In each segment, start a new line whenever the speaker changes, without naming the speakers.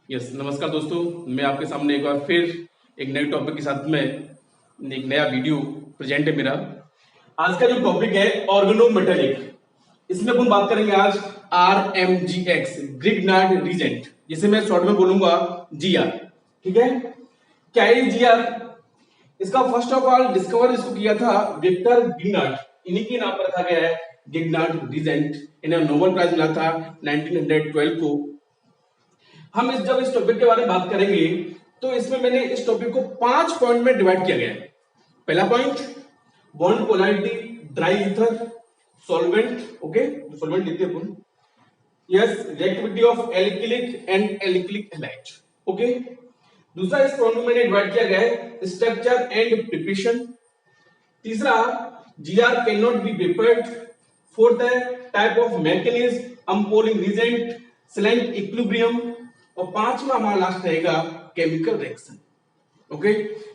Yes, नमस्कार दोस्तों। मैं आपके सामने एक बार फिर एक नए टॉपिक के साथ में एक नया वीडियो प्रेजेंट है मेरा। आज का जो टॉपिक है ऑर्गेनोमेटेलिक, इसमें अपन बात करेंगे आज RMGX ग्रिग्नार्ड रीजेंट, जिसे मैं शॉर्ट में बोलूंगा GR। ठीक है, क्या है GR? इसका फर्स्ट ऑफ ऑल डिस्कवर इसको किया था विक्टर ग्रिग्नार्ड, इन्हीं के नाम पर रखा गया है ग्रिग्नार्ड रीजेंट। इन्हें नोबेल प्राइज मिला था 1912 को। हम जब इस टॉपिक के बारे में बात करेंगे तो इसमें मैंने इस टॉपिक को 5 पॉइंट में डिवाइड किया गया है। पहला point, bond polarity, dry ether, solvent, okay, solvent लिखते हैं अपन, yes, reactivity of alkylic and alkylic halide, okay. दूसरा, इस पॉइंट में मैंने डिवाइड किया गया है स्ट्रक्चर एंड प्रिपरेशन। तीसरा, GR can not be vapoured. Fourth है type of mechanism, umpolung reagent, Schlenk equilibrium. और पांचवा हमारा लास्ट रहेगा केमिकल रिएक्शन, ओके।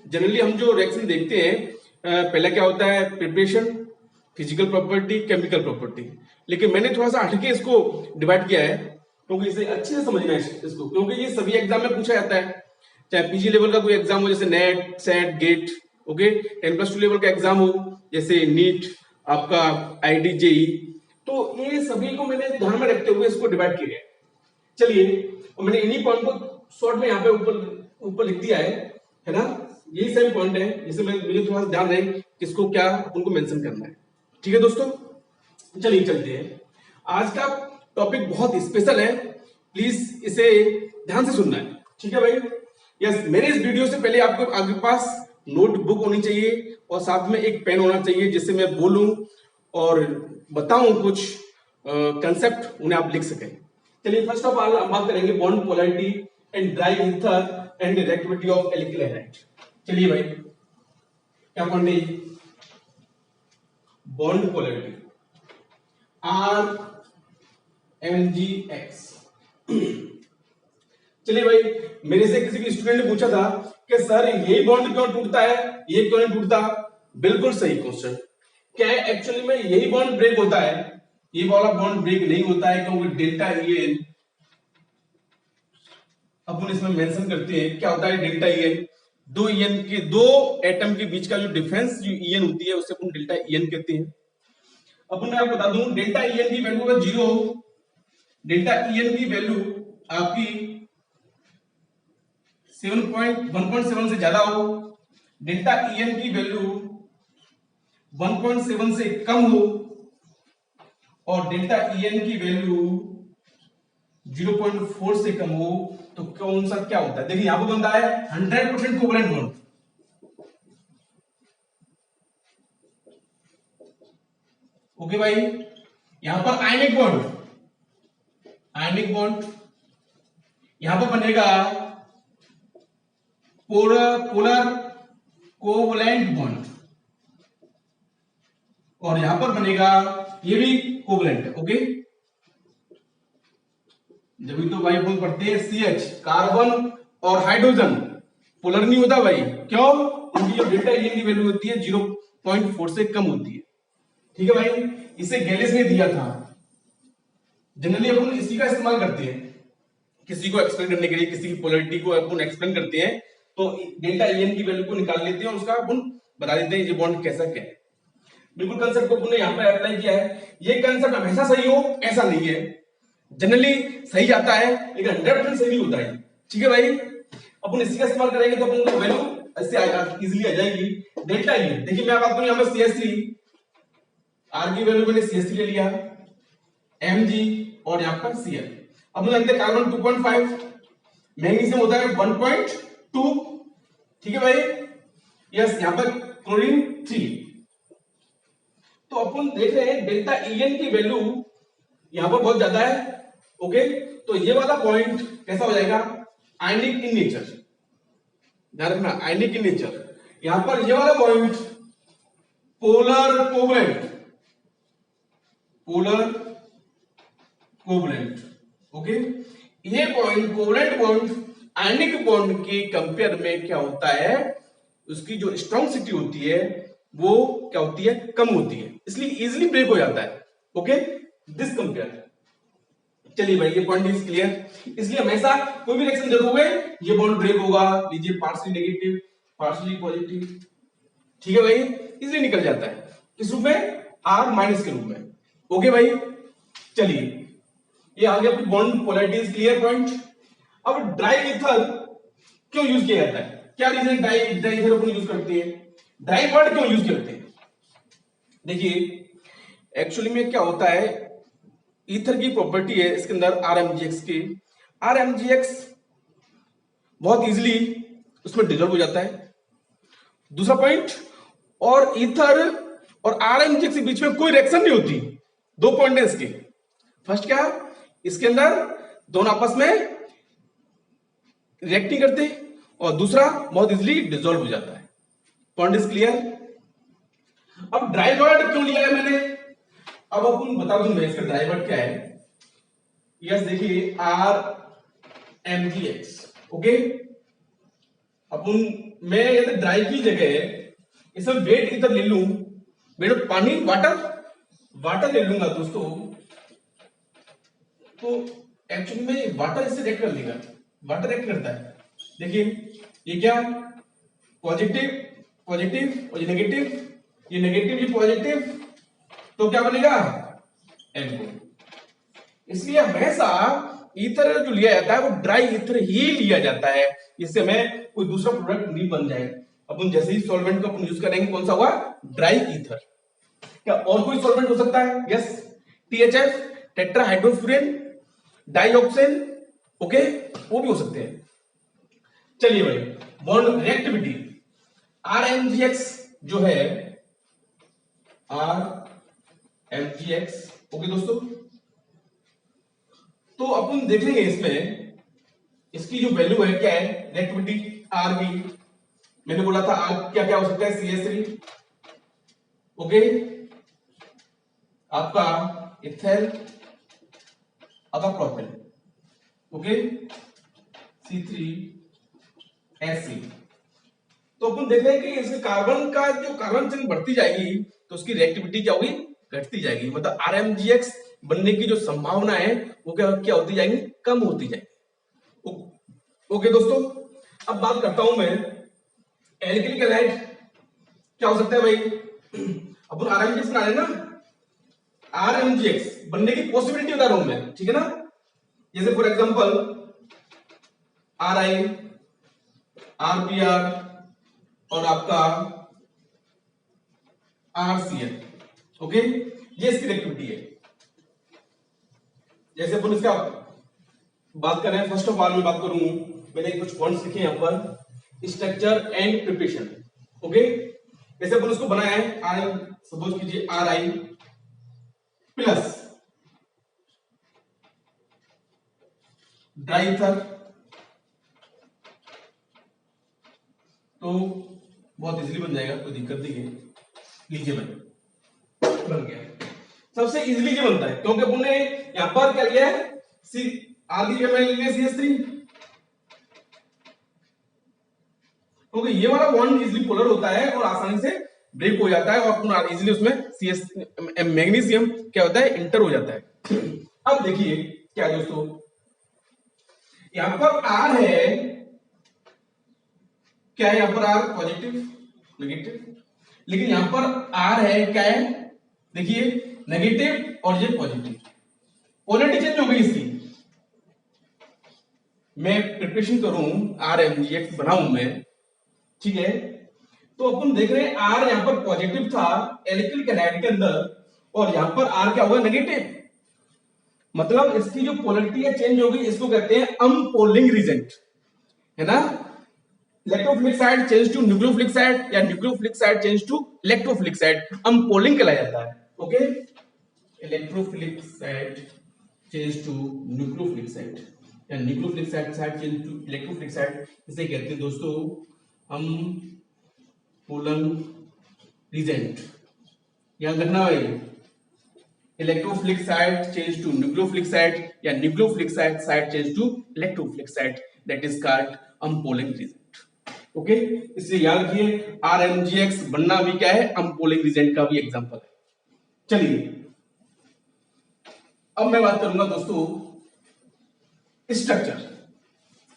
जनरली हम जो रिएक्शन देखते हैं, पहले क्या होता है, preparation, physical property, chemical property. लेकिन मैंने थोड़ा सा हटके इसको डिवाइड किया है क्योंकि इसे अच्छे से समझना है इसको, क्योंकि ये सभी एग्जाम में पूछा जाता है। चाहे पीजी लेवल का कोई एग्जाम हो जैसे NET, SET, GATE, okay, 10+2 level का एग्जाम हो जैसे नीट, आपका IIT, तो ये सभी को मैंने ध्यान में रखते हुए इसको डिवाइड किया है। चलिए, और मैंने इन्हीं पॉइंट को शॉर्ट में यहाँ पे ऊपर लिख दिया है ना। यही सेम पॉइंट है जिसे मुझे थोड़ा सा ध्यान रहे किसको क्या उनको मेंशन करना है। ठीक है दोस्तों, चलिए चलते हैं। आज का टॉपिक बहुत स्पेशल है, प्लीज इसे ध्यान से सुनना है, ठीक है भाई। यस, मेरे इस वीडियो से पहले आपको आपके पास नोटबुक होनी चाहिए और साथ में एक पेन होना चाहिए, जिससे मैं बोलूं और बताऊं कुछ कंसेप्ट उन्हें आप लिख सकें। चलिए, फर्स्ट ऑफ ऑल हम बात करेंगे bond polarity and dry ether and reactivity of alkyl halide. चलिए भाई, क्या पढ़ने, बॉन्ड पोलैरिटी RMGX। चलिए भाई, मेरे से किसी भी स्टूडेंट ने पूछा था कि सर ये बॉन्ड क्यों टूटता है, ये क्यों नहीं टूटता। बिल्कुल सही क्वेश्चन। क्या है, एक्चुअली में यही बॉन्ड ब्रेक होता है, ये वाला बॉन्ड ब्रेक नहीं होता है क्योंकि डेल्टा EN अपन इसमें मेंशन करते हैं। क्या होता है डेल्टा EN? दो एटम के बीच का जो डिफरेंस जो EN होती है उसे अपन डेल्टा EN कहते हैं। अपन मैं आपको बता दूं, डेल्टा EN की वैल्यू अगर 0 हो, डेल्टा EN की वैल्यू आपकी 1.7 से ज्यादा हो, डेल्टा EN की वैल्यू 1.7 से कम हो और डेल्टा EN की वैल्यू 0.4 से कम हो, तो कौन सा क्या होता है? देखिए यहां पर बनता है 100% कोवलेंट बॉन्ड, ओके भाई। यहां पर आयनिक बॉन्ड यहां पर बनेगा पोलर कोवलेंट बॉन्ड, और यहां पर बनेगा ये भी कोवलेंट, ओके। जब तो भाई अपन पढ़ते हैं CH, कार्बन और हाइड्रोजन पोलर नहीं होता भाई, क्यों? क्योंकि जो डेल्टा EN की वैल्यू होती है 0.4 से कम होती है, ठीक है भाई। इसे गैलिस ने दिया था। जनरली अपन इसी का इस्तेमाल करते हैं किसी को एक्सप्लेन करने के लिए, किसी की पोलैरिटी को अपन एक्सप्लेन करते हैं तो डेल्टा EN की वैल्यू को निकाल लेते हैं और उसका अपन बता देते हैं ये बॉन्ड कैसा क्या है। बिल्कुल कंसेप्ट को अपन ने यहाँ पे अप्लाई किया है। ये कंसेप्ट हमेशा सही हो ऐसा नहीं है, जनरली सही जाता है लेकिन 100% सही नहीं होता है, ठीक है भाई। अपन इसी का इस्तेमाल करेंगे तो अपन को वैल्यू ऐसे इजीली आ जाएगी। डेल्टा EN, देखिए मैं बात करूं यहाँ पे CH3, R की वैल्यू मैंने CH3 ले लिया, Mg और यहाँ पर Cl। अब जानते हैं कार्बन 2.5, मैग्नीशियम होता है 1.2, ठीक है भाई। यस, यहाँ पर क्लोरीन 3। तो अपन देख रहे हैं डेल्टा EN की वैल्यू यहां पर बहुत ज्यादा है, ओके। तो ये वाला पॉइंट कैसा हो जाएगा, आयनिक इन नेचर, ध्यान रखना, आयनिक इन नेचर। यहां पर ये वाला पॉइंट पोलर कोवलेंट, ओके। ये point covalent bond ionic bond के कंपेयर में क्या होता है, उसकी जो स्ट्रॉन्ग होती है वो क्या होती है, कम होती है, इसलिए इजीली ब्रेक हो जाता है, ओके, दिस कंपेयर। चलिए भाई, ये पॉइंट इज क्लियर। इसलिए हमेशा कोई भी रिएक्शन देखोगे ये बॉन्ड ब्रेक होगा, लीजिए पार्शियली नेगेटिव पार्शियली पॉजिटिव, ठीक है भाई, इसलिए निकल जाता है किस रूप में, आर माइनस के रूप में। ओके भाई, चलिए ये आ गया bond polarity is clear point. अब ड्राई ईथर क्यों यूज किया जाता है, क्या रीजन ड्राई ईथर अपन यूज करते हैं, ड्राई वर्ड क्यों यूज करते हैं। देखिए एक्चुअली में क्या होता है, ईथर की प्रॉपर्टी है इसके अंदर आरएमजीएक्स की, आरएमजीएक्स बहुत इजीली उसमें डिजोल्व हो जाता है। दूसरा पॉइंट, और ईथर और आरएमजीएक्स के बीच में कोई रिएक्शन नहीं होती। दो पॉइंट है इसके, फर्स्ट क्या, इसके अंदर दोनों आपस में रिएक्ट नहीं करते, और दूसरा बहुत इजीली डिसॉल्व हो जाता है। Point is clear. अब ड्राई वर्ड क्यों लिया है मैंने, अब आपको बता दूं मैं इसका ड्राई वर्ड क्या है। यस देखिए R M G X, okay, अपन मैं यदि ड्राई की जगह इसमें वेट इधर ले लूं, वेट पानी वाटर ले लूंगा दोस्तों, तो एक्चुअली में वाटर इससे रिएक्ट कर लेगा, वाटर रिएक्ट करता है। देखिए ये क्या, पॉजिटिव पॉजिटिव और ये नेगेटिव ये पॉजिटिव, तो क्या बनेगा NO। इसलिए हमेशा ईथर जो लिया जाता है वो ड्राई ईथर ही लिया जाता है, इससे हमें कोई दूसरा प्रोडक्ट नहीं बन जाए। अपन जैसे ही सॉल्वेंट को अपन यूज करेंगे कौन सा हुआ, ड्राई ईथर। क्या और कोई सॉल्वेंट हो सकता है, yes, THF tetrahydrofuran dioxin, okay, वो भी हो सकते हैं। चलिए भाई, बॉन्ड रिएक्टिविटी RMGX जो है RMGX, ओके दोस्तों, तो अपन देखेंगे इसमें इसकी जो वैल्यू है क्या है, रिएक्टिविटी R की, मैंने बोला था R क्या क्या हो सकता है, CH3, ओके, आपका इथेल, आपका प्रोपेन, ओके, C3H6। तो अपन देख रहे हैं कि इसके कार्बन का जो कार्बन चेन बढ़ती जाएगी तो उसकी रिएक्टिविटी क्या होगी, घटती जाएगी, मतलब RMGX बनने की जो संभावना है वो क्या होती जाएगी, कम होती जाएगी। ओके दोस्तों, अब बात करता हूं मैं एल्किलिक हैलाइड क्या हो सकता है भाई, अपन RMGX बना रहे हैं ना, RMGX बनने की पॉसिबिलिटी बता रहा हूं मैं, ठीक है ना। जैसे फॉर एग्जांपल RI RPR और आपका RCl, ओके, ये इसकी रिएक्टिविटी है। जैसे अपन इसका बात करें, फर्स्ट ऑफ ऑल मैं बात करूं, मैंने कुछ पॉइंट्स लिखे यहां पर, स्ट्रक्चर एंड प्रिपरेशन, ओके, जैसे अपन उसको बनाया है आई, सपोज कीजिए RI प्लस ड्राई ईथर, तो बहुत इजीली बन जाएगा, कोई दिक्कत नहीं है। लीजिए बन गया, सबसे इजीली ये बनता है क्योंकि अपन ने यहां पर क्या लिया है, CH3, क्योंकि ये वाला बॉन्ड इजीली पोलर होता है और आसानी से ब्रेक हो जाता है, और अपन इजीली उसमें मैग्नीशियम क्या होता है, इंटर हो जाता है। अब देखिए क्या दोस्तों, यहां पर R है, क्या है यहां पर R, पॉजिटिव नेगेटिव, लेकिन यहां पर R है क्या है, देखिए नेगेटिव और ये पॉजिटिव, पोलैरिटी चेंज हो गई इसकी। मैं प्रिपरेशन करूं RMGX बनाऊं मैं, ठीक है, तो अपन देख रहे हैं R यहां पर पॉजिटिव था एल्किलिक हैलाइड के अंदर, और यहां पर R क्या हुआ, नेगेटिव, मतलब इसकी जो पोलैरिटी है चेंज हो गई, इसको कहते हैं अनपोलिंग रीजेंट, है ना। Electrophilic side change to nucleophilic side, या nucleophilic side change to electrophilic side, umpolung कहलाया जाता है, okay, electrophilic side change to nucleophilic side, या nucleophilic side change to electrophilic side, इसे कहते हैं दोस्तों हम पोलन रीजेंट। याद रखना भाई, electrophilic side change to nucleophilic side, या nucleophilic side change to electrophilic side, that is called umpolung reagent, okay. इसलिए याद रखिए RMGX बनना भी क्या है, अनपोलिंग रीजेंट का भी एग्जांपल है। चलिए अब मैं बात करूंगा दोस्तों स्ट्रक्चर,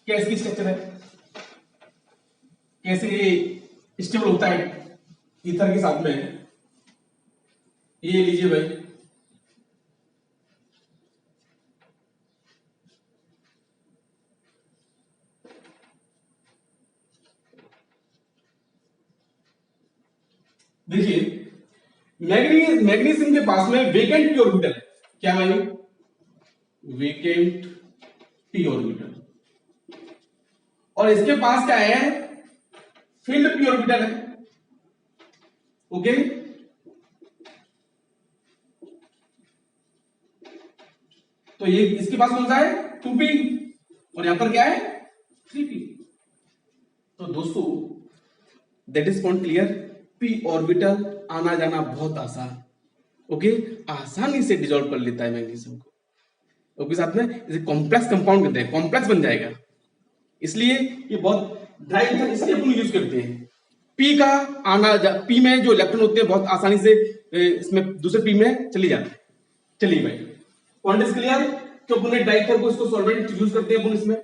क्या इसकी स्ट्रक्चर है, कैसे ये स्टेबल होता है ईथर के साथ में, ये लीजिए भाई। देखिए मैग्नीशियम के पास में वेकेंट पी ऑर्बिटल है, क्या भाई, वेकेंट पी ऑर्बिटल, और इसके पास क्या है, फील्ड पी ऑर्बिटल है। ओके, तो ये इसके पास कौन सा है, 2p, और यहां पर क्या है, 3p। तो दोस्तों that is point clear, P orbital आना जाना बहुत आसान, ओके, आसानी से डिसॉल्व कर लेता है मैग्नीशियम को, ओके, साथ में इसे कॉम्प्लेक्स कंपाउंड कहते हैं, कॉम्प्लेक्स बन जाएगा, इसलिए ये बहुत ड्राई ईथर इसलिए अपन यूज करते हैं। पी का पी में जो इलेक्ट्रॉन होते हैं बहुत आसानी से इसमें दूसरे पी में चली जाते हैं। चलिए भाई, पॉइंट इज क्लियर, तो अपन ड्राई ईथर को इसको सॉल्वेंट यूज करते हैं अपन इसमें।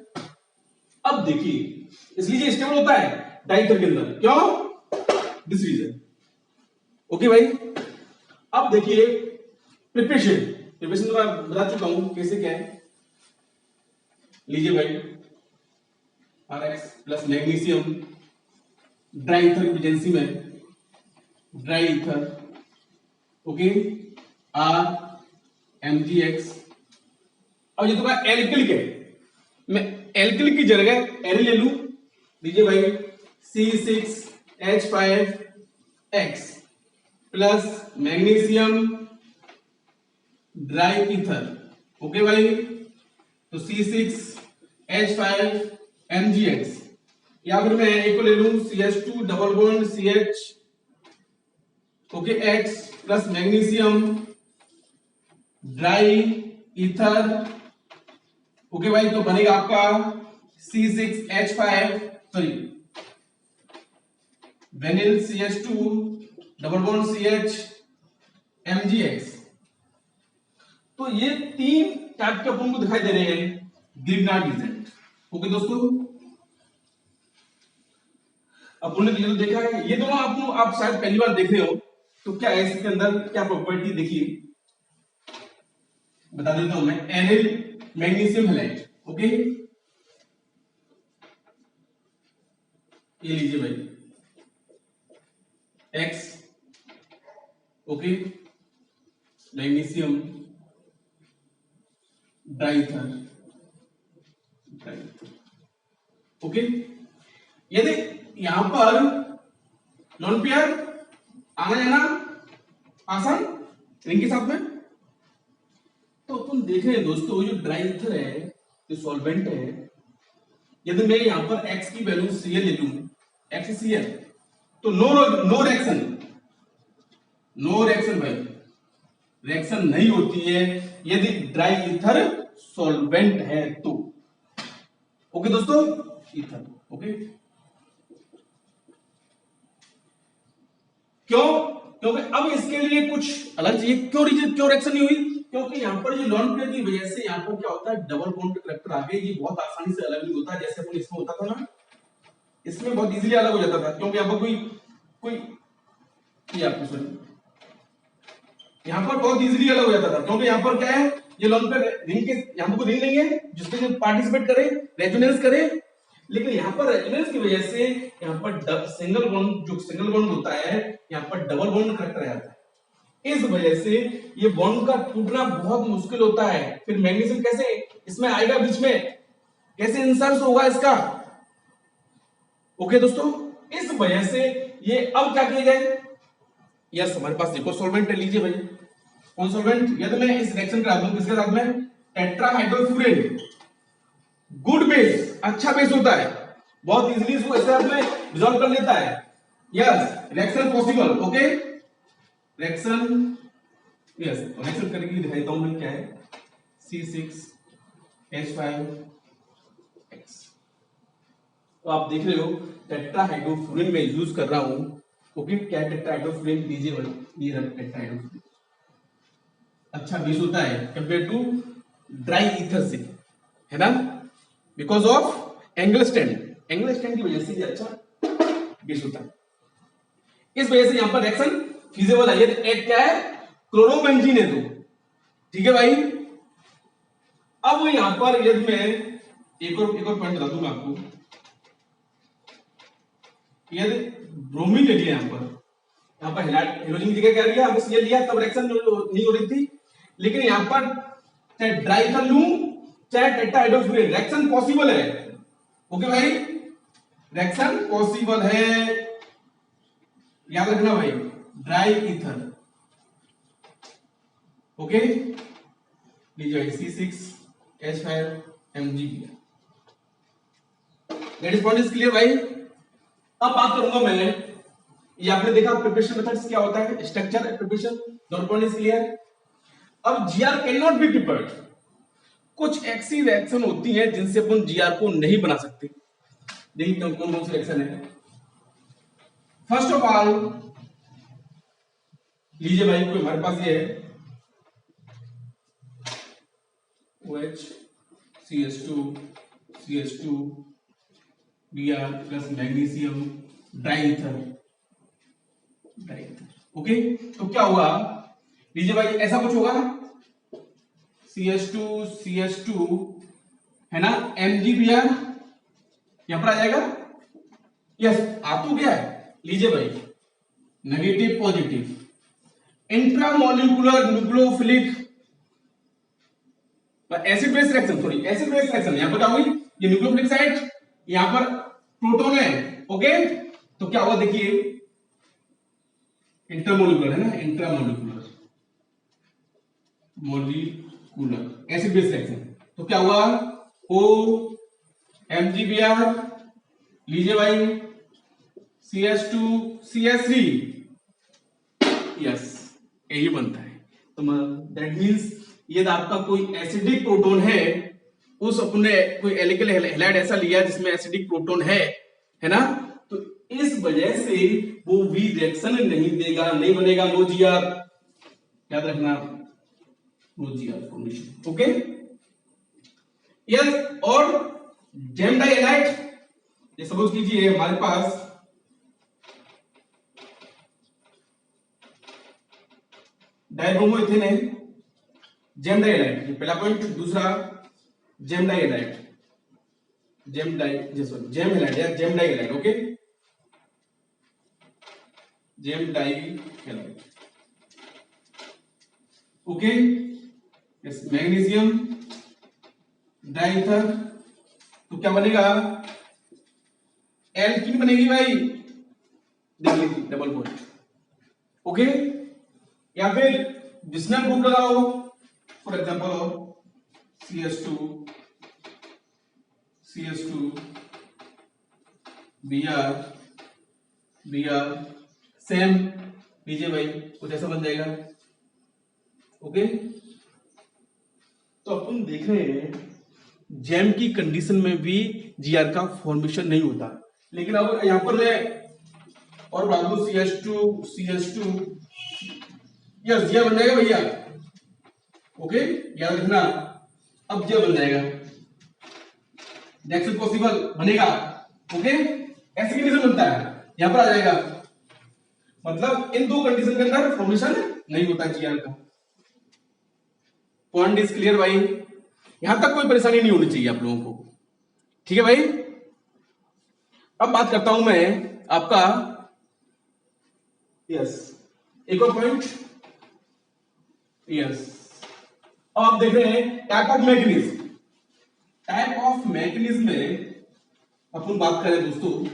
अब देखिए, इसलिए ये स्टेबल होता है ड्राई ईथर के अंदर, क्यों, दिस रीजन, ओके भाई। अब देखिए प्रिपरेशन तो मैं बता चुका हूं कैसे क्या है, लीजिए भाई, Rx plus magnesium dry ether की प्रेजेंसी में, ड्राई ईथर, ओके, RMgX, और ये तो क्या एल्किलिक है, मैं एल्किलिक की जगह एरी ले लूं, लीजिए भाई, C6H5X plus magnesium dry ether, okay भाई, तो C6H5MgX, या फिर मैं एक को ले लूं CH2 double bond CH, okay, X plus magnesium dry ether, okay भाई, तो बनेगा आपका C6H5 sorry vanilla CH2 double bond CH MgX। तो ये तीन टाइप के अपन को दिखाई दे रहे हैं ग्रिग्नार्ड रीजेंट, ओके दोस्तों। अपन ने तो देखा है, ये दोनों आप शायद पहली बार देख रहे हो, तो क्या है इसके अंदर क्या प्रॉपर्टी, देखिए बता देता हूं मैं, एनिल मैग्नीशियम हैलाइड, ओके, ये लीजिए भाई, X, ओके, मैग्नीशियम डाइथर, ओके, यदि यहां पर लॉन पेयर आना जाना आसान रिंग के साथ में, तो अपन देख रहे हैं दोस्तों, जो ड्राई ईथर है, जो सॉल्वेंट है, यदि मैं यहां पर X की वैल्यू Cl ले लूं, XCl, तो नो रिएक्शन भाई, रिएक्शन नहीं होती है यदि ड्राई ईथर सॉल्वेंट है तो, ओके दोस्तों, ईथर, ओके, क्यों, क्योंकि अब इसके लिए कुछ अलग चाहिए, क्यों रिएक्शन नहीं हुई, क्योंकि यहां पर ये लॉन पेयर की वजह से यहां पर क्या होता है, डबल बॉन्ड करैक्टर आ गए, ये बहुत आसानी से अलग नहीं होता, जैसे अपन इसमें होता था ना, इसमें बहुत इजीली अलग हो जाता था, क्योंकि यहां पर कोई ये आपको सॉरी, यहां पर बहुत इजीली अलग हो जाता था, क्योंकि यहां पर क्या है, ये लॉन पेयर रिंग के यहां पर कोई रिंग नहीं है जिसमें पार्टिसिपेट करे, रेजोनेंस करे, लेकिन यहां पर रेजोनेंस की वजह से यहां पर सिंगल बॉन्ड होता है, यहां पर डबल बॉन्ड करैक्टर आ जाता है, इस वजह से ये बॉन्ड का टूटना बहुत मुश्किल होता है। फिर मैग्नीशियम कैसे इसमें आएगा, बीच में कैसे इंसर्ट होगा इसका, ओके दोस्तों, इस वजह से ये अब क्या किया जाए, यस हमारे पास एक और सॉल्वेंट है, लीजिए भाई, कौन सॉल्वेंट, यदि मैं इस रिएक्शन करा दूं किसके साथ में, टेट्राहाइड्रोफ्यूरिन, गुड बेस, अच्छा बेस होता है, बहुत इजीली इसको इस साथ में डिसॉल्व कर लेता है, yes reaction possible, okay, reaction, yes reaction करके दिखाता हूं मैं क्या है, C6H5X, तो आप देख रहे हो टेट्राहाइड्रोफ्यूरिन में यूज कर रहा हूं, ओके, क्या टेट्राहाइड्रोफ्यूरिन, लीजिए भाई, ये टेट्राहाइड्रोफ्यूरिन अच्छा बेस होता है कंपेयर टू ड्राई ईथर से, है ना, बिकॉज ऑफ एंगल स्टैंड की वजह से ये अच्छा बेस होता है। इस वजह से यहां पर रिएक्शन फीजिबल है। ये एक क्या है, क्लोरोबेंजीन है तो, ठीक है भाई। अब यहां पर यदि मैं एक और पॉइंट बता दूं मैं आपको, यदि ब्रोमीन ले लिया यहां पर हाइड्रोजन की जगह क्या लिया, हमने Cl लिया, तब रिएक्शन नहीं हो रही थी। लेकिन यहां पर चाहे ड्राई कर लूं चाहे टेट्राहाइड्रोफ्यूरेन, रिएक्शन पॉसिबल है। ओके भाई, रिएक्शन पॉसिबल है, याद रखना भाई। ड्राई ईथर, ओके, लीजिए C6H5Mg। That is point is clear भाई। अब बात करूंगा मैं, ये आपने देखा प्रिपरेशन मेथड्स क्या होता है, स्ट्रक्चर प्रिपरेशन, दोनों पॉइंट इज क्लियर। अब GR can not be prepared. कुछ ऐसी रिएक्शन होती हैं जिनसे अपन जीआर को नहीं बना सकते। देखिए कौन कौन सी रिएक्शन है। फर्स्ट ऑफ ऑल लीजिए भाई, कोई हमारे पास ये है OH CH2 Br plus magnesium diether. Okay, तो क्या हुआ, लीजिए भाई ऐसा कुछ होगा CH2 है ना, MgBr यहां पर आ जाएगा। यस, आ तो गया है। लीजिए भाई, negative positive, intramolecular nucleophilic acid base reaction, sorry acid base reaction. यहां पर क्या होगी, ये न्यूक्लियोफिलिक साइड, यहां पर प्रोटॉन है। ओके, तो क्या हुआ देखिए, इंटरमोलिकुलर है ना, intramolecular molecular acid base reaction. तो क्या हुआ, O MgBr, लीजिए भाई CH2 CH3, यस यही बनता है। तो दैट मींस यदि आपका कोई एसिडिक प्रोटॉन है, उस अपने कोई एल्किल हैलाइड ऐसा लिया जिसमें एसिडिक प्रोटॉन है ना, तो इस वजह से वो भी रिएक्शन नहीं देगा, नहीं बनेगा, नो जीआर। याद रखना, no GR formation. Okay, yes. और जेम डाइहाइड, ये सपोज कीजिए हमारे पास डाइब्रोमोइथेन है, जेम डाइहाइड, ये पहला पॉइंट। दूसरा जेम डाइहाइड, जेम हैलाइड या GeM डाइहाइड। Okay, GeM डाइहाइड। Okay, yes, magnesium डाइईथर, तो क्या बनेगा, एल्कीन बनेगी भाई, देख लीजिए डबल बॉन्ड। ओके, या फिर विस्नर ग्रुप लगाओ, for example CH2 Br same, लीजिए भाई कुछ ऐसा बन जाएगा। ओके, तो अपन देख रहे हैं जैम की कंडीशन में भी जीआर का फॉर्मेशन नहीं होता। लेकिन अब यहां पर मैं और बढ़ा दूं CH2 यस, ये बन जाएगा भैया। ओके, याद रखना, अब ये बन जाएगा, रिएक्शन पॉसिबल बनेगा। ओके, ऐसी कंडीशन बनता है, यहां पर आ जाएगा। मतलब इन दो कंडीशन के अंदर फॉर्मेशन नहीं होता जीआर का। पॉइंट इज क्लियर भाई, यहां तक कोई परेशानी नहीं होनी चाहिए आप लोगों को, ठीक है भाई। अब बात करता हूं मैं आपका, यस, एक और पॉइंट, यस। अब आप देख रहे हैं type of mechanism. Type of mechanism में अपन बात करें दोस्तों,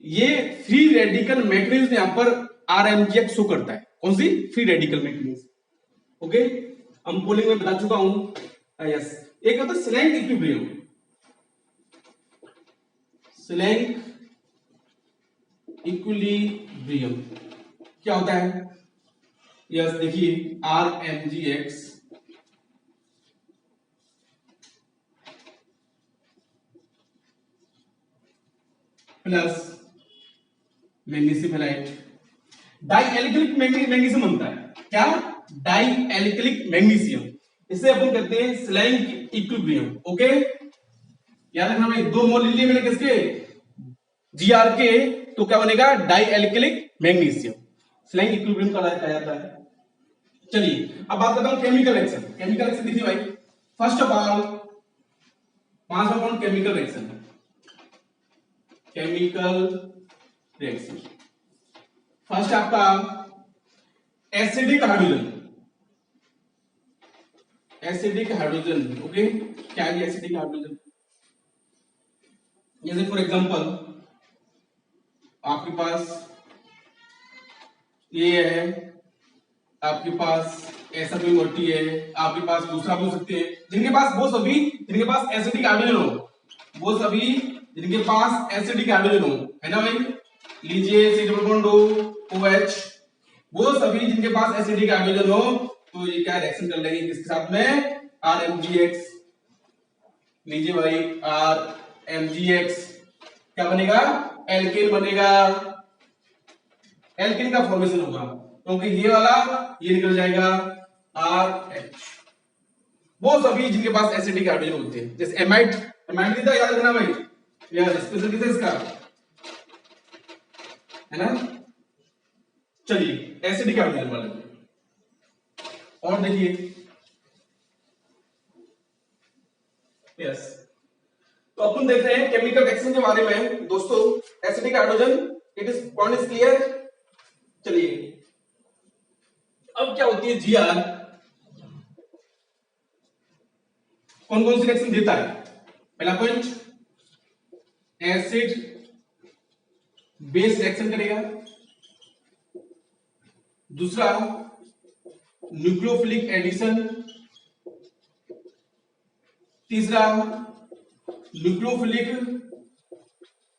ये फ्री रेडिकल मैकेनिज्म यहां पर RMGX शो करता है। कौन सी, फ्री रेडिकल मैकेनिज्म। ओके, हम पोलिंग में बता चुका हूं। यस, एक होता है स्लैंग इक्विलिब्रियम। स्लैंग इक्विलिब्रियम क्या होता है, यस देखिए, RMGX plus magnesium halide, di alkylic magnesium बनता है। क्या, डाई एल्किलिक मैग्नीशियम, इसे अपन कहते हैं स्लैंग इक्विलिब्रियम। ओके, याद रखना भाई, 2 मोल ले लिए मैंने किसके, Gr के, तो क्या बनेगा, die alkylic magnesium, slang equilibrium कहा जाता है। चलिए अब बात करता हूं केमिकल रिएक्शन। केमिकल रिएक्शन देखिए भाई, फर्स्ट ऑफ ऑल 5वां point chemical reaction. Chemical reaction first आपका acidic hydrogen, acidic hydrogen, okay, क्या है एसिडिक हाइड्रोजन, जैसे फॉर एग्जांपल आपके पास ये है, आपके पास ऐसा कोई मोटी है, आपके पास दूसरा भी हो सकते हैं, जिनके पास वो सभी जिनके पास एसिडिक हाइड्रोजन हो, वो सभी जिनके पास एसिडिक हाइड्रोजन हो, है ना भाई, लीजिए सी डबल बॉन्ड OH, वो सभी जिनके पास एसिडिक हाइड्रोजन हो, तो ये क्या रिएक्शन कर लेंगे किसके साथ में, RMgX, लीजिए भाई RMgX, क्या बनेगा, एल्केन बनेगा, एल्केन का फॉर्मेशन होगा, क्योंकि ये वाला ये निकल जाएगा RH, वो सभी जिनके पास एसिडिक हाइड्रोजन होते हैं, जैसे एमाइड, एमाइड कितना याद रखना भाई, यार स्पेशल कितना इसका, है ना। चलिए एसिडिक हाइड्रोजन वाले, और देखिए यस, तो अपन देख रहे हैं केमिकल रिएक्शन के बारे में दोस्तों, acidic hydrogen, it is point is clear. चलिए अब क्या होती है Gr, कौन कौन सी रिएक्शन देता है, पहला पॉइंट एसिड बेस रिएक्शन करेगा, दूसरा न्यूक्लियोफिलिक एडिशन, तीसरा न्यूक्लियोफिलिक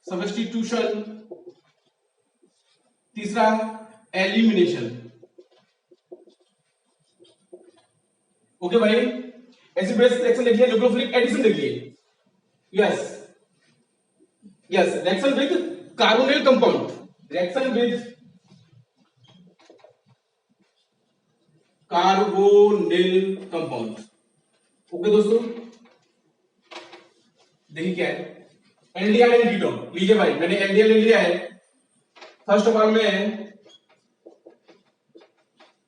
सब्स्टिट्यूशन, तीसरा एलिमिनेशन, ओके भाई। एसिड बेस रिएक्शन देखिए, न्यूक्लियोफिलिक एडिशन देखिए, yes yes, reaction with carbonyl compound, reaction with carbonyl compound, okay दोस्तों। देखिए क्या है, एल्डिहाइड एंड कीटोन, लीजिए भाई मैंने एल्डिहाइड ले लिया है, फर्स्ट ऑफ ऑल मैं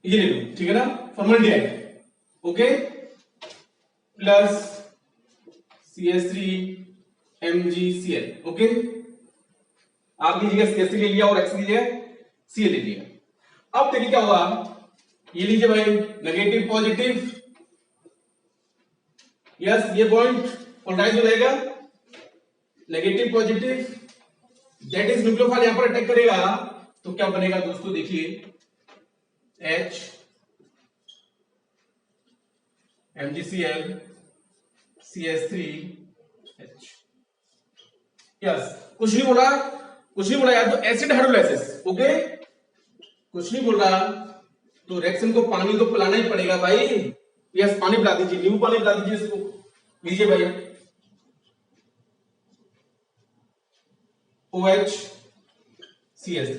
ये ले लूं, ठीक है ना, formaldehyde, okay, plus CH3 MgCl, okay, आप लीजिएगा CH3 ले लिया और X लीजिएगा Cl ले लिया। अब देखिए क्या हुआ, ये लीजिए भाई नेगेटिव पॉजिटिव, यस ये पॉइंट पोलराइज हो जाएगा, negative positive, that is nucleophile यहां पर अटैक करेगा, तो क्या बनेगा दोस्तों, देखिए H MgCl CH3H, यस कुछ नहीं बोला यार, तो एसिड हाइड्रोलाइसिस, ओके, कुछ नहीं बोल रहा, तो रिएक्शन को पानी तो पिलाना ही पड़ेगा भाई, यस पानी पिला दीजिए, नींबू पानी पिला दीजिए इसको, लीजिए भाई OH CH3,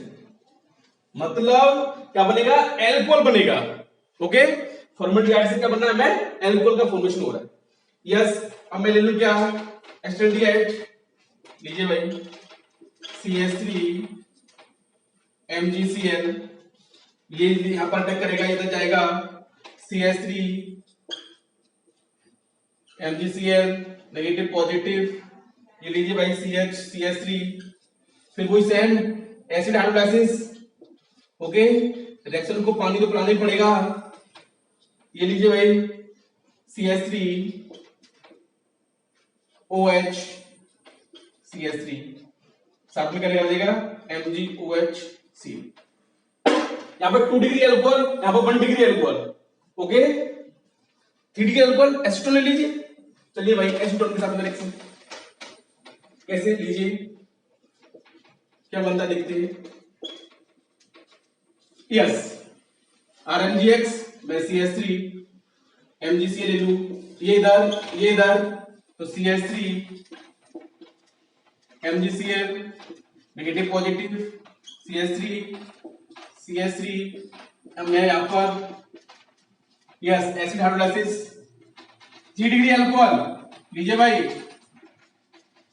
मतलब क्या बनेगा, एल्कोहल बनेगा, ओके, फॉर्मल्डिहाइड से क्या बनना है, हमें एल्कोहल का फॉर्मेशन हो रहा है, यस। अब मैं ले लूं क्या, एसिडिहाइड, लीजिए भाई CH3 MgCl, ये यहां पर अटैक करेगा, इधर जाएगा CH3 MgCl, नेगेटिव पॉजिटिव, ये लीजिए भाई CH3, फिर वही same acid hydrolysis, okay, reaction को पानी तो पिलाना ही पड़ेगा, ये लीजिए भाई CH3 OH CH3, साथ में क्या निकल जाएगा MgOH, यहां पर 2 डिग्री अल्कोहल, यहां पर 1 degree alcohol, okay, 3 degree alcohol acetone ले लीजिए, चलिए भाई एसीटोन के साथ में रिएक्शन कैसे, लीजिए क्या बनता देखते हैं, यस RMgX, मैं CH3 MgCl ले लूं, ये इधर तो CH3 MgCl, negative positive, CH3 अब मैं यहां पर yes acid hydrolysis, 3 degree alcohol, लीजिए भाई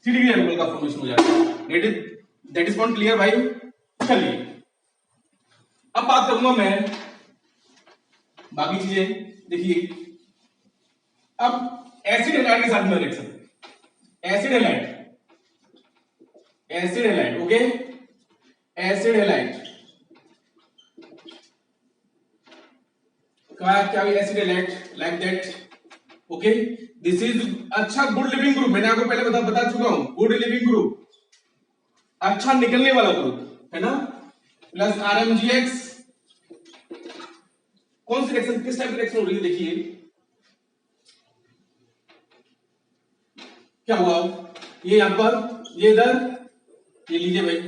3 डिग्री एंगल का फॉर्मेशन हो जाता है। दैट इज पॉइंट क्लियर भाई। चलिए अब बात करूंगा मैं बाकी चीजें। देखिए अब एसिड हैलाइड के साथ में reaction, acid halide, acid halide, okay, acid halide क्या acid halide like that, okay. This is अच्छा गुड लिविंग ग्रुप, मैंने आपको पहले बता चुका हूं, गुड लिविंग ग्रुप, अच्छा निकलने वाला ग्रुप है ना। प्लस RMgX, कौन सी रिएक्शन, किस टाइप की रिएक्शन हो रही है, देखिए क्या हुआ, ये यहां पर, ये इधर, ये लीजिए भाई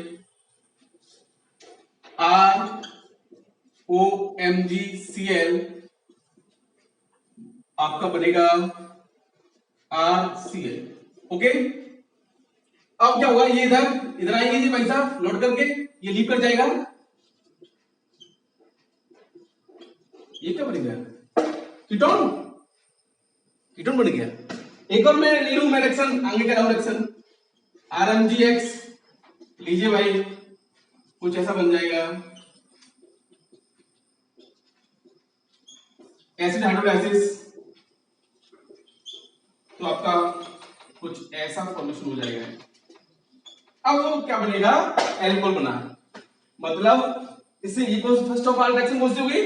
ROMgCl आपका बनेगा RCl, ओके। अब क्या होगा, ये इधर इधर आएंगे जी भाई साहब, लोड करके ये लीव कर जाएगा, ये क्या बन गया, कीटोन, कीटोन बन गया। एक और मैं ले लूं मैं रिएक्शन, आगे का रिएक्शन RMgX, लीजिए भाई कुछ ऐसा बन जाएगा, एसिड हाइड्रोलाइसिस, तो आपका कुछ ऐसा फॉर्मेशन हो जाएगा। अब वो क्या बनेगा, एल्कोहल बना, मतलब इससे equal first of all reaction कौन सी होगी,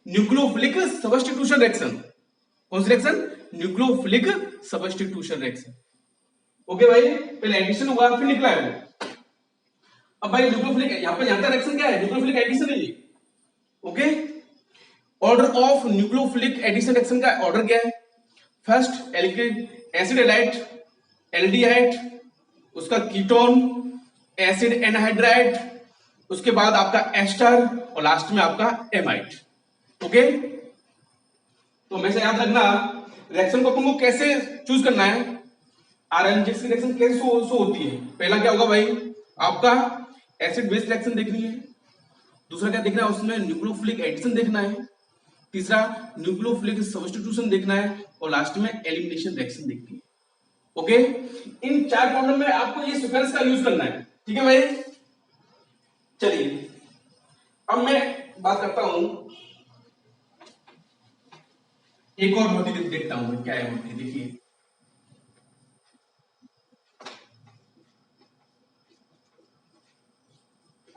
न्यूक्लियोफिलिक सब्स्टिट्यूशन रिएक्शन। कौन सी reaction, nucleophilic substitution reaction, okay भाई। पहले एडिशन हुआ फिर निकला है वो। अब भाई न्यूक्लियोफिलिक, यहां पर यहां का रिएक्शन क्या है, न्यूक्लियोफिलिक एडिशन है ये, okay. Order of nucleophilic addition reaction का ऑर्डर क्या है, first alkyl acid halide, aldehyde, उसका कीटोन एसिड एनहाइड्राइड, उसके बाद आपका एस्टर और लास्ट में आपका एमाइड, ओके। तो हमेशा याद रखना रिएक्शन को तुमको कैसे चूज करना है, RMgX की रिएक्शन कैसे शो होती है। पहला क्या होगा भाई, आपका एसिड बेस रिएक्शन देखनी है, दूसरा क्या देखना है, उसमें न्यूक्लियोफिलिक एडिशन देखना है, तीसरा न्यूक्लियोफिलिक सब्स्टिट्यूशन देखना है, और लास्ट में एलिमिनेशन रिएक्शन देखनी है, ओके। इन 4 प्रॉब्लम में आपको ये सीक्वेंस का यूज करना है, ठीक है भाई। चलिए अब मैं बात करता हूं, एक और भौतिक देखता हूं मैं क्या है भौतिक, देखिए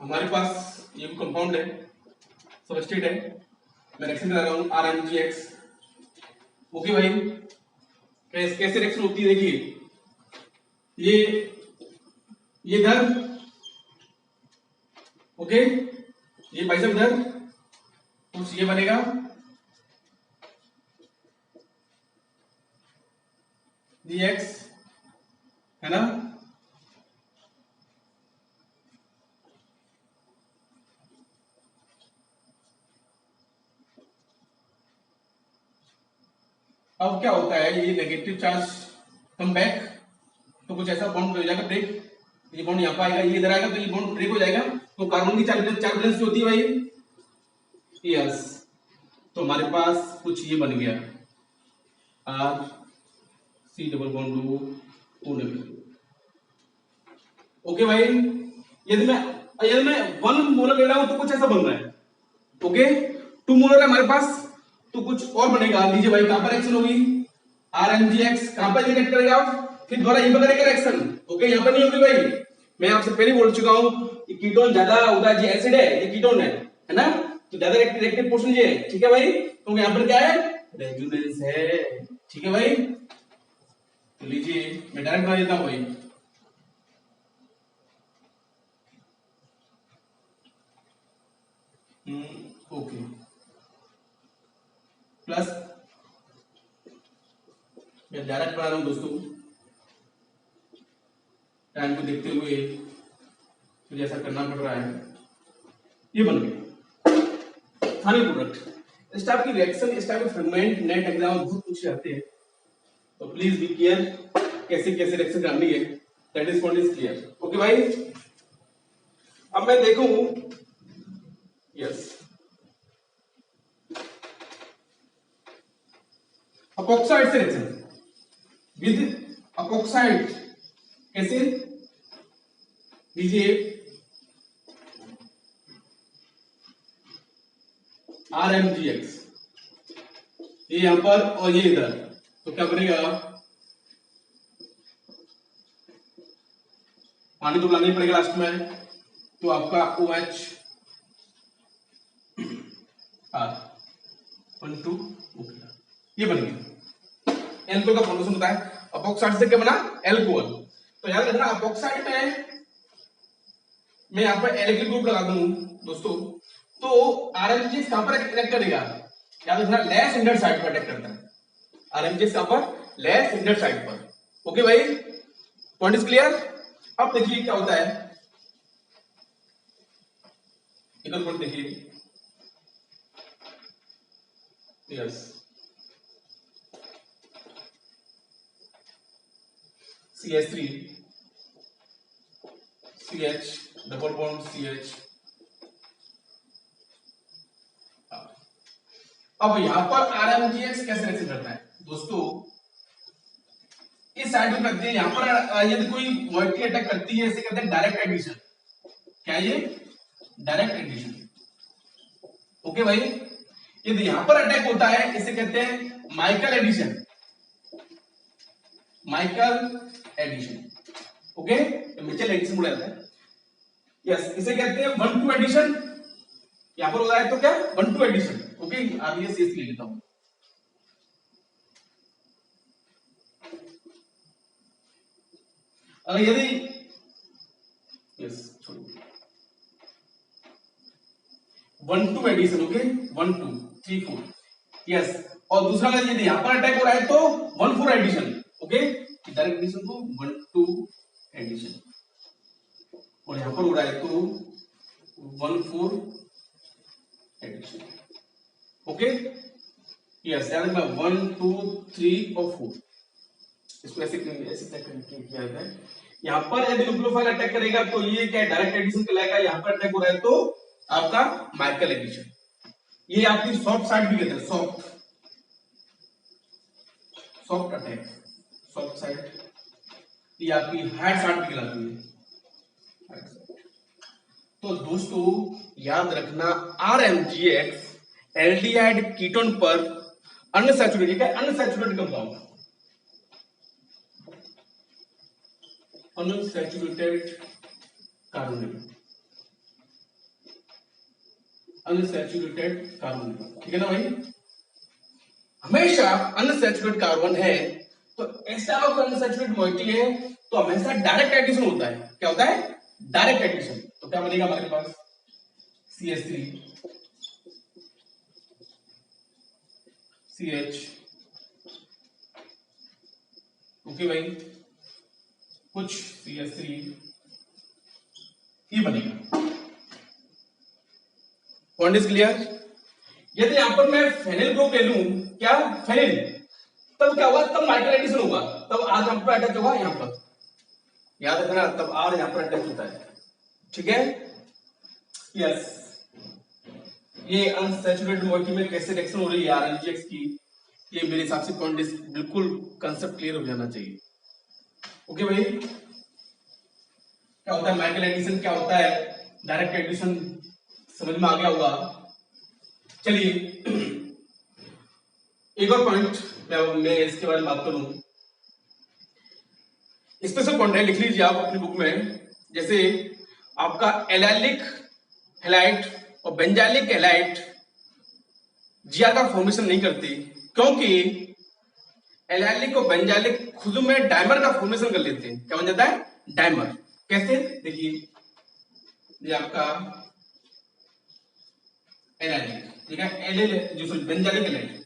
हमारे पास ये कंपाउंड है, सबस्ट्रेट है, मैं रिएक्शन करा रहा हूं RMgX, ओके भाई। कैसे रिएक्शन होती है, देखिए ये इधर, ओके, ये भाई साहब इधर, कुछ ये बनेगा, GX है ना, अब क्या होता है, ये नेगेटिव चार्ज कम बैक, तो कुछ ऐसा बॉन्ड हो जाएगा ब्रेक, ये बॉन्ड यहाँ पे आएगा, ये इधर आएगा, तो ये बॉन्ड ब्रेक हो जाएगा, तो कार्बन की चार बैलेंस जो होती है भाई, यस, तो हमारे पास कुछ ये बन गया RC double bond O, okay भाई। यदि मैं 1 मोलर ले रहा हूं तो कुछ ऐसा बन रहा है, ओके। 2 मोलर है हमारे पास तो कुछ और बनेगा, लीजिए भाई कहां पर रिएक्शन होगी, RMgX कहां पर रिएक्ट करेगा, फिर दोबारा यहीं पर करेगा रिएक्शन, ओके। यहां पर नहीं होगी भाई, मैं आपसे पहले बोल चुका हूं, ये कीटोन ज्यादा होता है, जी एसिड है, ये कीटोन है ना, तो ज्यादा रिएक्टिव पोर्शन ये है, ठीक है भाई। तो यहां पर क्या है, रेजोनेंस है, ठीक है भाई। तो लीजिए मैं डायरेक्ट बना देता हूं भाई, ओके, प्लस मैं डायरेक्ट बना रहा हूं दोस्तों, टाइम को देखते हुए मुझे ऐसा करना पड़ रहा है, ये बन गया फाइनल प्रोडक्ट। इस टाइप की रिएक्शन, इस टाइप के फ्रेगमेंट नेट एग्जाम बहुत पूछे जाते हैं, तो प्लीज बी केयर कैसे कैसे रिएक्शन करनी है, that is point is clear, okay भाई। अब मैं देखूं, यस, अपोक्साइड से रिएक्शन विद अपोक्साइड कैसे लीजिए RMGX, ये यहां पर और ये इधर, तो क्या बनेगा, पानी तो लाना ही पड़ेगा लास्ट में, तो आपका OH R12 ये बन गया। एल्कोहल का फॉर्मेशन होता है अपोक्साइड से, क्या बना, एल्कोहल। तो याद रखना अपोक्साइड में मैं यहां पर एल्किल ग्रुप लगा दूं दोस्तों, तो RMGX कहां पर अटैक करेगा, याद रखना लेस इंडर साइड पर अटैक करता है। RMGX कहां पर, लेस इंडर साइड पर। ओके भाई, पॉइंट इज क्लियर। अब देखिए क्या होता है, इधर पॉइंट देखिए, yes CH3 CH double bond CH। अब यहां पर RMGX कैसे रिएक्शन करता है दोस्तों, इस साइड में करते हैं, यहां पर यदि कोई मॉइटी अटैक करती है, इसे कहते हैं डायरेक्ट एडिशन। क्या ये, डायरेक्ट एडिशन। ओके भाई, यदि यहां पर अटैक होता है, इसे कहते हैं Michael addition, Michael addition. Okay, Mitchell addition बोला जाता है, यस, इसे कहते हैं 1-2 एडिशन। यहां पर हो रहा है तो क्या, 1-2 एडिशन। ओके, अब ये सीएस ले लेता हूं, अगर यदि यस 1-2 एडिशन, ओके 1-2 3-4, यस। और दूसरा अगर यदि यहां पर अटैक हो रहा है तो 1-4 एडिशन। ओके, डायरेक्ट एडिशन को 1-2 एडिशन, और यहां पर हो रहा है तो 1-4 एडिशन। ओके, यस, यानी 1 2 3 और 4, इसको ऐसे ऐसे किया जाता है। यहां पर यदि न्यूक्लियोफाइल अटैक करेगा तो ये क्या, डायरेक्ट एडिशन कहलाएगा। यहां पर अटैक हो रहा है तो आपका माइकल एडिशन। ये आपकी सॉफ्ट साइड भी कहते हैं, सॉफ्ट अटैक, सॉफ्ट साइड, ये आपकी हार्ड साइड भी कहलाती है। तो दोस्तों याद रखना, RMGX एल्डिहाइड कीटोन पर unsaturated, unsaturated compound, unsaturated carbonate, unsaturated carbon, ठीक है ना भाई। हमेशा अनसैचुरेटेड कार्बन है तो ऐसा अगर अनसैचुरेटेड मॉइटी है तो हमेशा डायरेक्ट एडिशन होता है। क्या होता है, डायरेक्ट एडिशन। तो क्या बनेगा हमारे पास, CH3 CH। ओके भाई, कुछ CH3 ये बनेगा। Point is clear. यदि यहां पर मैं फेनिल ग्रुप ले लूं, क्या फेनिल, तब क्या होगा, तब माइकल एडिशन होगा, तब आज यहां पर अटैच होगा, यहां पर याद रखना, तब आर यहां पर अटैच होता है। ठीक है, यस। ये अनसैचुरेटेड मॉइटी में कैसे रिएक्शन हो रही है RMGX की, ये मेरे हिसाब से पॉइंट बिल्कुल कंसेप्ट क्लियर हो जाना चाहिए। ओके भाई, क्या होता है माइकल एडिशन, क्या होता है डायरेक्ट एडिशन, समझ में आ गया होगा। चलिए एक और पॉइंट मैं इसके बारे में बात करूं, स्पेशल पॉइंट है, लिख लीजिए आप अपनी बुक में। जैसे आपका एलाइलिक हैलाइड और बेंजाइलिक हैलाइड जीआर का फॉर्मेशन नहीं करती, क्योंकि एलाइलिक और बेंजाइलिक खुद में डायमर का फॉर्मेशन कर लेते हैं। क्या बन जाता है, डायमर। कैसे, देखिए ये आपका एलाइलिक, ठीक है, एल जो benzylic halide,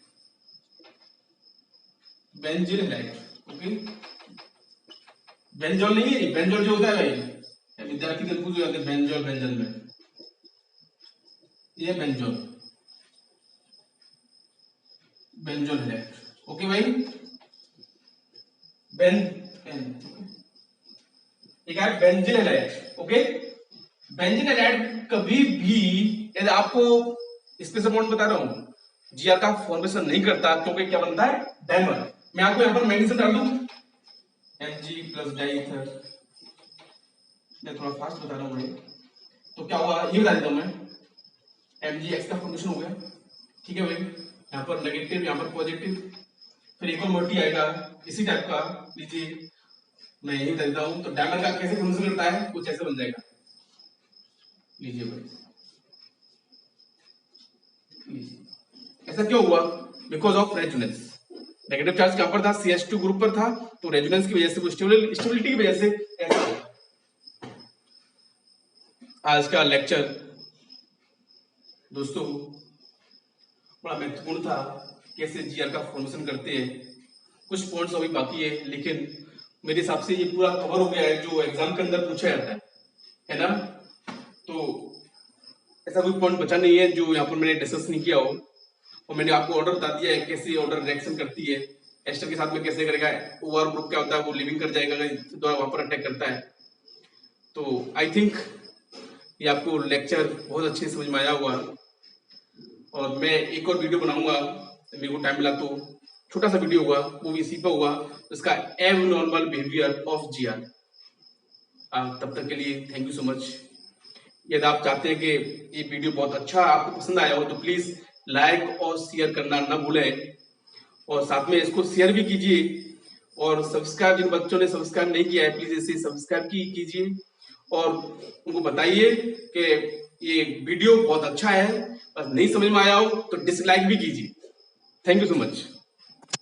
बेंजील halide. Okay, benzoyl नहीं है, बेंजोल जो होता है भाई, विद्यार्थी कंफ्यूज हो जाते हैं बेंजोल बेंजल में, ये बेंजोल, बेंजोल हैलाइड। ओके भाई, एक है बेंजील हैलाइड। ओके, बेंजील हैलाइड कभी भी, यदि आपको स्पेशल बॉन्ड बता रहा हूं, जीआर का फॉर्मेशन नहीं करता, क्योंकि क्या बनता है, डायमर। मैं आपको यहां पर मैग्नीशियम डाल दूं, Mg प्लस डाईईथर, मैं थोड़ा फास्ट बता रहा हूँ भाई। तो क्या हुआ ये बता देता हूँ मैं। mgx का फॉर्मेशन हो गया, ठीक है भाई। यहाँ पर नेगेटिव, यहाँ पर पॉजिटिव, फिर एक और मोटी आएगा इसी टाइप का। लीजिए मैं यही बता देता हूँ। तो डायमंड का कैसे फॉर्मेशन करता है, कुछ ऐसे बन जाएगा। लीजिए भाई, लीजिए ऐसा क्यों हुआ? Because of resonance. Negative charge कहां पर था? CH2 ग्रुप पर था, तो रेजोनेंस की वजह से, वो स्टेबिलिटी की वजह से ऐसा हुआ। आज का लेक्चर दोस्तों बड़ा महत्वपूर्ण था, कैसे जीआर का फॉर्मेशन करते हैं। कुछ पॉइंट्स अभी बाकी है, लेकिन मेरे हिसाब से ये पूरा कवर हो गया है जो एग्जाम के अंदर पूछा जाता है ना। तो ऐसा कोई पॉइंट बचा नहीं है जो यहाँ पर मैंने डिस्कस नहीं किया हो। और मैंने आपको ऑर्डर बता दिया है कैसे ऑर्डर रिएक्शन करती है, एस्टर के साथ में कैसे करेगा। ओआर ग्रुप क्या होता है, वो लिविंग कर जाएगा द्वारा वहां पर अटैक करता है। तो आई थिंक ये आपको लेक्चर बहुत अच्छे से समझ में आया हुआ। और मैं एक और वीडियो बनाऊंगा, मेरे को टाइम मिला तो, छोटा सा वीडियो होगा, वो भी इसी पर होगा, उसका एब नॉर्मल बिहेवियर ऑफ जीआर। तब तक के लिए थैंक यू सो मच। यदि आप चाहते हैं कि ये वीडियो बहुत अच्छा आपको पसंद आया हो तो प्लीज लाइक और शेयर करना ना भूलें, और साथ में इसको शेयर भी कीजिए। और सब्सक्राइब, जिन बच्चों ने सब्सक्राइब नहीं किया है प्लीज इसे सब्सक्राइब कीजिए, और उनको बताइए कि ये वीडियो बहुत अच्छा है। बस नहीं समझ में आया हो तो डिसलाइक भी कीजिए। Thank you so much.